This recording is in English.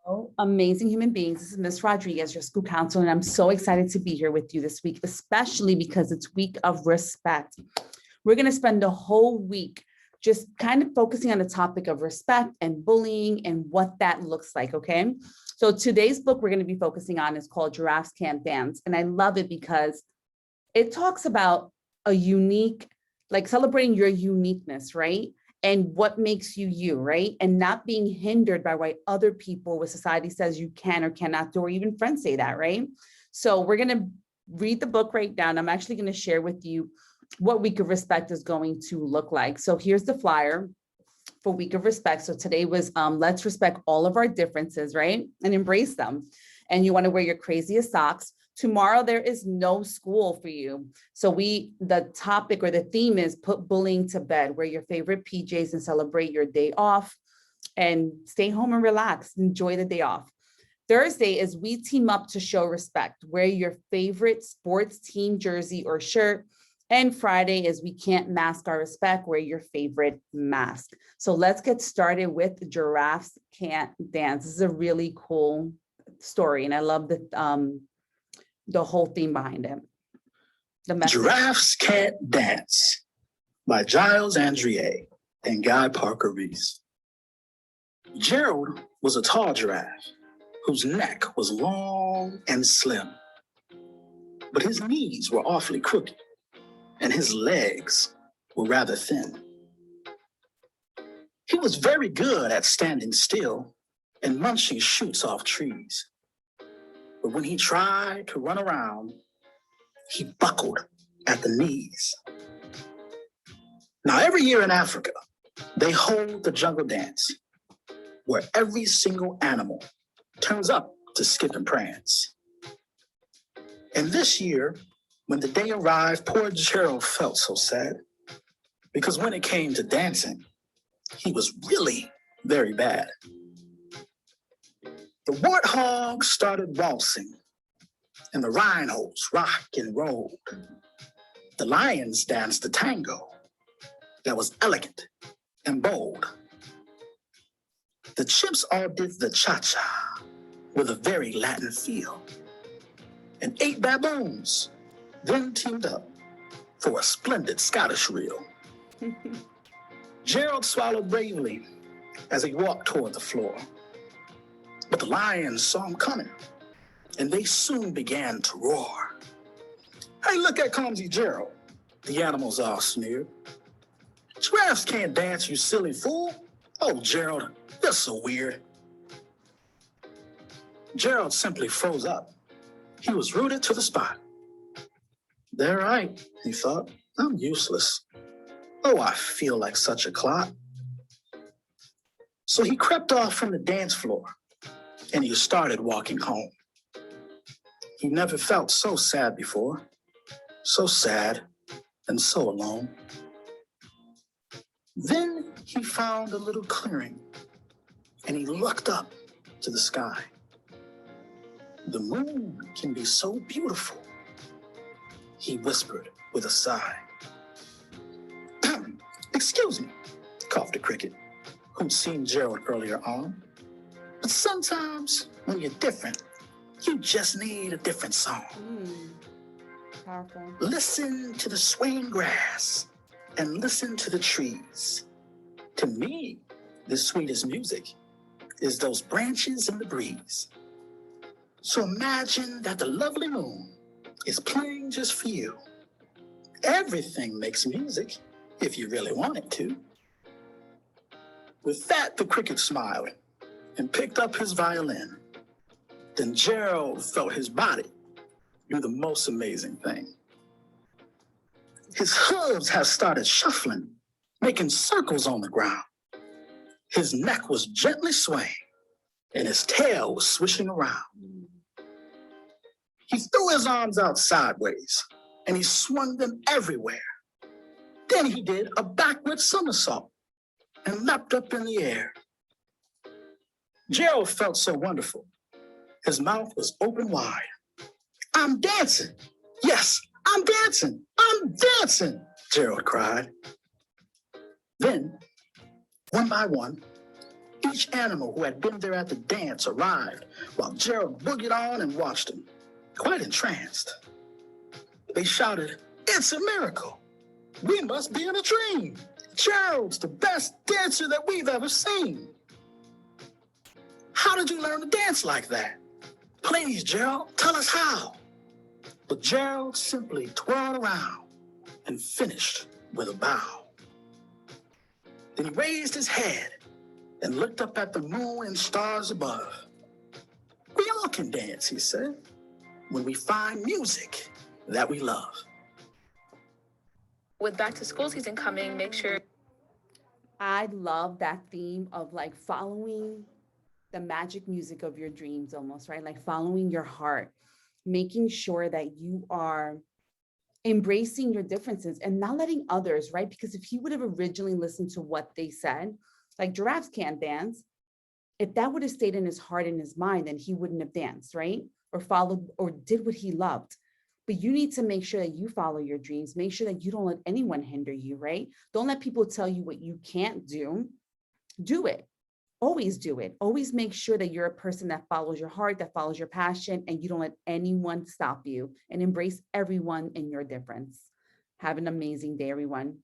Oh, amazing human beings. This is Miss Rodriguez, your school counselor, and I'm so excited to be here with you this week, especially because it's week of respect. We're going to spend the whole week just kind of focusing on the topic of respect and bullying and what that looks like, okay? So today's book we're going to be focusing on is called Giraffes Can't Dance, and I love it because it talks about a unique, like celebrating your uniqueness, right? And what makes you you, right? And not being hindered by what other people, what society says you can or cannot do, or even friends say that, right? So we're gonna read the book right now, and I'm actually gonna share with you what Week of Respect is going to look like. So here's the flyer for Week of Respect. So today was let's respect all of our differences, right? And embrace them. And you wanna wear your craziest socks. Tomorrow, there is no school for you. So the topic or the theme is put bullying to bed, wear your favorite PJs and celebrate your day off and stay home and relax, enjoy the day off. Thursday is we team up to show respect, wear your favorite sports team jersey or shirt. And Friday is we can't mask our respect, wear your favorite mask. So let's get started with Giraffes Can't Dance. This is a really cool story, and I love the whole theme behind it. The message. Giraffes Can't Dance by Giles Andrier and Guy Parker Reese. Gerald was a tall giraffe whose neck was long and slim, but his knees were awfully crooked and his legs were rather thin. He was very good at standing still and munching shoots off trees. But when he tried to run around, he buckled at the knees. Now, every year in Africa, they hold the jungle dance, where every single animal turns up to skip and prance. And this year, when the day arrived, poor Gerald felt so sad, because when it came to dancing, he was really very bad. The warthog started waltzing, and the rhinos rocked and rolled. The lions danced the tango that was elegant and bold. The chimps all did the cha-cha with a very Latin feel. And 8 baboons then teamed up for a splendid Scottish reel. Gerald swallowed bravely as he walked toward the floor. But the lions saw him coming, and they soon began to roar. "Hey, look at clumsy Gerald," the animals all sneered. "Giraffes can't dance, you silly fool. Oh, Gerald, you're so weird." Gerald simply froze up. He was rooted to the spot. "They're right," he thought. "I'm useless. Oh, I feel like such a clot." So he crept off from the dance floor, and he started walking home. He never felt so sad before, so sad and so alone. Then he found a little clearing, and he looked up to the sky. "The moon can be so beautiful," he whispered with a sigh. "Excuse me," coughed a cricket, who'd seen Gerald earlier on. "But sometimes when you're different, you just need a different song. Powerful. Listen to the swaying grass and listen to the trees. To me, the sweetest music is those branches in the breeze. So imagine that the lovely moon is playing just for you. Everything makes music if you really want it to." With that, the cricket smiled and picked up his violin. Then Gerald felt his body do the most amazing thing. His hooves had started shuffling, making circles on the ground. His neck was gently swaying, and his tail was swishing around. He threw his arms out sideways, and he swung them everywhere. Then he did a backward somersault and leapt up in the air. Gerald felt so wonderful. His mouth was open wide. "I'm dancing. Yes, I'm dancing. I'm dancing," Gerald cried. Then, one by one, he Each animal who had been there at the dance arrived while Gerald boogied on and watched him, quite entranced. They shouted, "It's a miracle! We must be in a dream! Gerald's the best dancer that we've ever seen! How did you learn to dance like that? Please, Gerald, tell us how." But Gerald simply twirled around and finished with a bow. Then he raised his head and looked up at the moon and stars above. "We all can dance," he said, "when we find music that we love." With back to school season coming, make sure. I love that theme of like following the magic music of your dreams almost, right? Like following your heart, making sure that you are embracing your differences and not letting others, right? Because if he would have originally listened to what they said, like giraffes can't dance, if that would have stayed in his heart and his mind, then he wouldn't have danced, right? Or followed or did what he loved. But you need to make sure that you follow your dreams. Make sure that you don't let anyone hinder you, right? Don't let people tell you what you can't do. Do it. Always do it. Always make sure that you're a person that follows your heart, that follows your passion, and you don't let anyone stop you, and embrace everyone in your difference. Have an amazing day, everyone.